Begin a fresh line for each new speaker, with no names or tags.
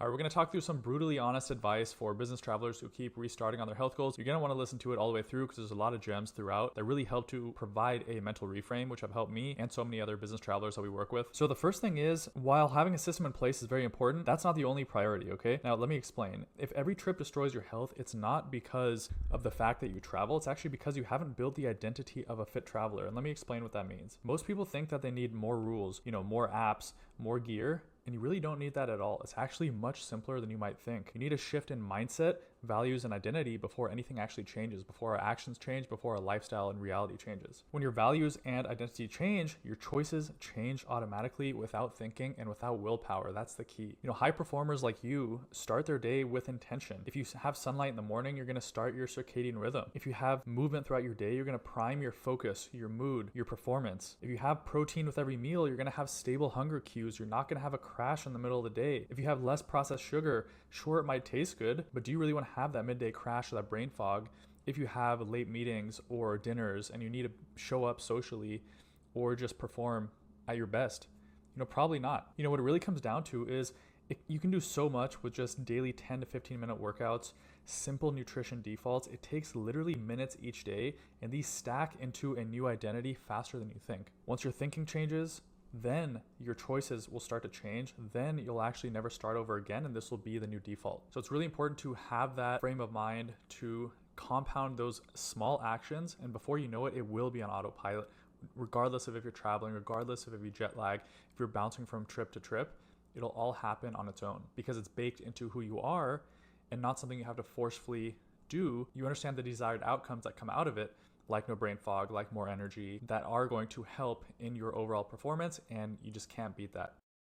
All right, we're going to talk through some brutally honest advice for business travelers who keep restarting on their health goals. You're going to want to listen to it all the way through because there's a lot of gems throughout that really help to provide a mental reframe, which have helped me and so many other business travelers that we work with. So the first thing is, while having a system in place is very important, that's not the only priority, okay? Now, let me explain. If every trip destroys your health, it's not because of the fact that you travel. It's actually because you haven't built the identity of a fit traveler. And let me explain what that means. Most people think that they need more rules, more apps, more gear, and you really don't need that at all. It's actually much simpler than you might think. You need a shift in mindset, values, and identity before anything actually changes, before our actions change, before our lifestyle and reality changes. When your values and identity change, your choices change automatically without thinking and without willpower. That's the key. High performers like you start their day with intention. If you have sunlight in the morning, you're gonna start your circadian rhythm. If you have movement throughout your day, you're gonna prime your focus, your mood, your performance. If you have protein with every meal, you're gonna have stable hunger cues. You're not gonna have a crash in the middle of the day. If you have less processed sugar, sure, it might taste good, but do you really want to have that midday crash or that brain fog if you have late meetings or dinners and you need to show up socially or just perform at your best? Probably not. What it really comes down to is you can do so much with just daily 10 to 15 minute workouts, simple nutrition defaults. It takes literally minutes each day, and these stack into a new identity faster than you think. Once your thinking changes, then your choices will start to change. Then you'll actually never start over again, and this will be the new default. So it's really important to have that frame of mind to compound those small actions, and before you know it, it will be on autopilot, regardless of if you're traveling, regardless of if you jet lag, if you're bouncing from trip to trip, it'll all happen on its own because it's baked into who you are and not something you have to forcefully do. You understand the desired outcomes that come out of it, like no brain fog, like more energy, that are going to help in your overall performance, and you just can't beat that.